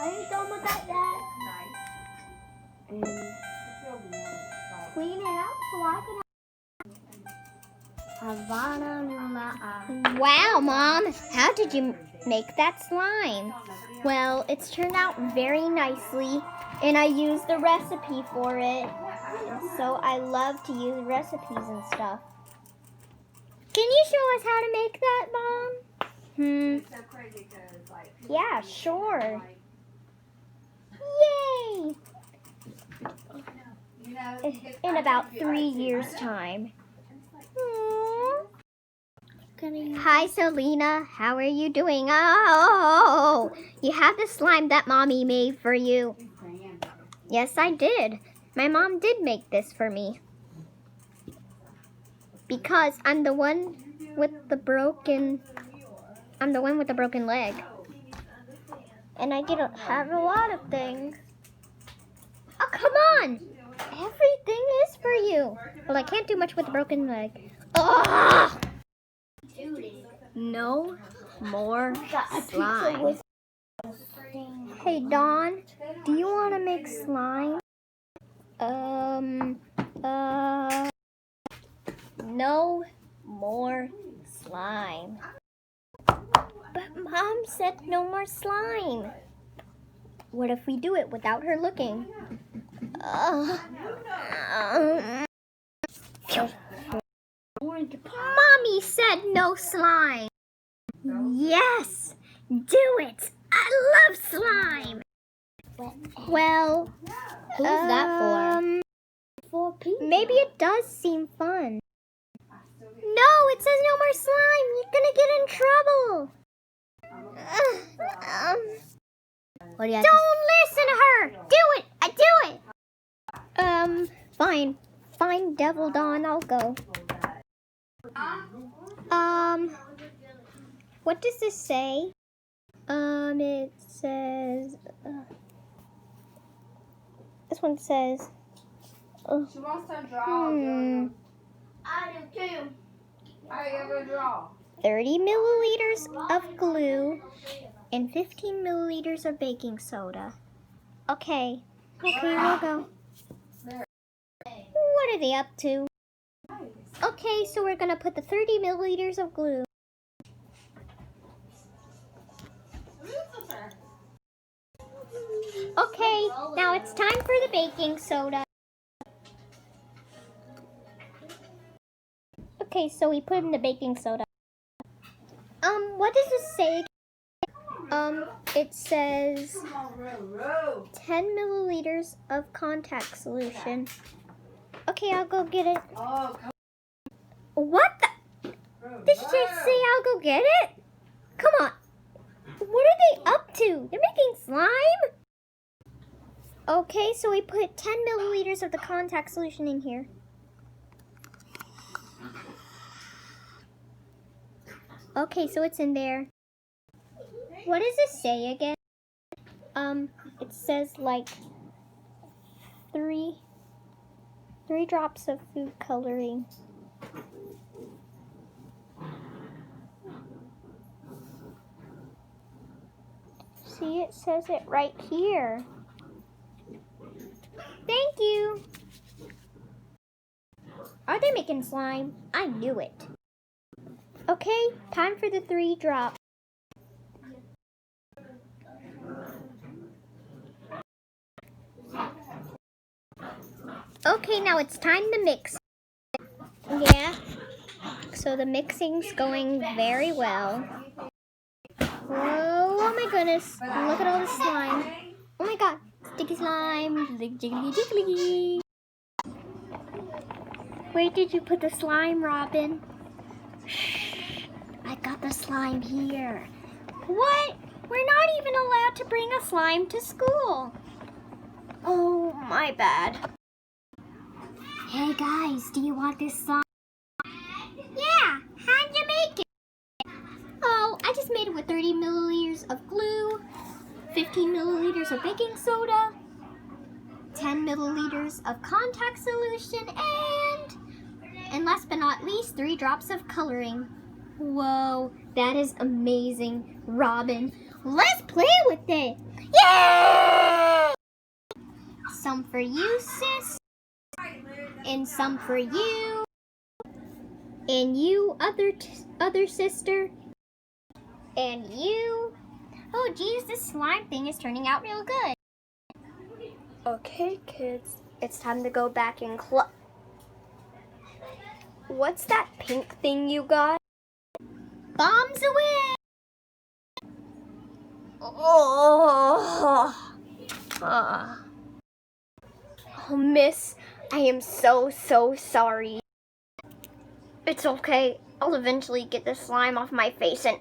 Are you done with that yet? And clean it up so I can Wow, Mom, how did you make that slime? Well, it's turned out very nicely, and I used the recipe for it. So I love to use recipes and stuff. Can you show us how to make that, Mom? Yeah, sure. Yay! In about 3 years' time. Hi, Selena. How are you doing? Oh, you have the slime that Mommy made for you. Yes, I did. My mom did make this for me. Because I'm the one with the broken leg. And I get to have a lot of things. Oh, come on! Everything is for you. Well, I can't do much with the broken leg. Ugh! No more slime. Hey, Dawn, do you want to make slime? No more slime. But Mom said no more slime. What if we do it without her looking? Mommy said no slime. Yes, do it. I love slime. Well, Who's that for? For people. Maybe it does seem fun. No, it says no more slime. You're gonna get in trouble. What do you have Don't listen to her. Do it. I do it. Fine. Fine, Devil Dawn. I'll go. What does this say? It says. This one says. She wants to draw. I do too. I ever draw. 30 milliliters of glue and 15 milliliters of baking soda. Okay, we'll go. What are they up to? Okay, so we're gonna put the 30 milliliters of glue. Okay, now it's time for the baking soda. Okay, so we put in the baking soda. What does this say? It says 10 milliliters of contact solution. Okay, I'll go get it. What the? Did she say I'll go get it? Come on. What are they up to? They're making slime? Okay, so we put 10 milliliters of the contact solution in here. Okay, so it's in there. What does this say again? It says like three drops of food coloring. See, it says it right here. Thank you. Are they making slime? I knew it. Okay, time for the 3 drops. Okay, now it's time to mix. Yeah, so the mixing's going very well. Whoa, oh my goodness, look at all the slime. Oh my god, sticky slime, jiggly jiggly. Where did you put the slime, Robin? Shh, I got the slime here. What? We're not even allowed to bring a slime to school. Oh, my bad. Hey guys, do you want this slime? Yeah, how'd you make it? Oh, I just made it with 30 milliliters of glue, 15 milliliters of baking soda, 10 milliliters of contact solution, and last but not least, 3 drops of coloring. Whoa, that is amazing, Robin. Let's play with it. Yay! Some for you, sis. And some for you. And you, other sister. And you. Oh, geez, this slime thing is turning out real good. Okay, kids, it's time to go back in class. What's that pink thing you got? Bombs away! Oh, Miss, I am so sorry. It's okay. I'll eventually get the slime off my face and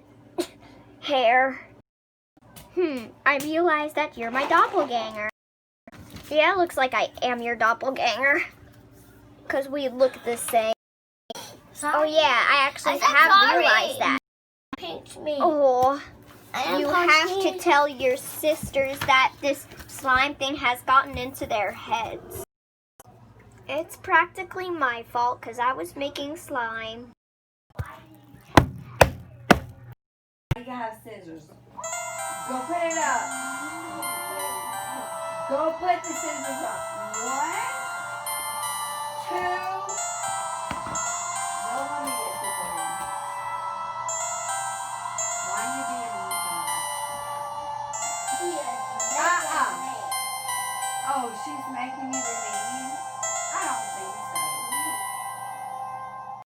hair. I realize that you're my doppelganger. Yeah, looks like I am your doppelganger. Because we look the same. Sorry. Oh yeah, I actually have realized that. Pinch me. Oh, you have to tell your sisters that this slime thing has gotten into their heads. It's practically my fault because I was making slime. You have scissors. Go put it up. Go put the scissors up. 1, 2. No, let me get the thing. Why are you being mean? Oh, she's making you the mean.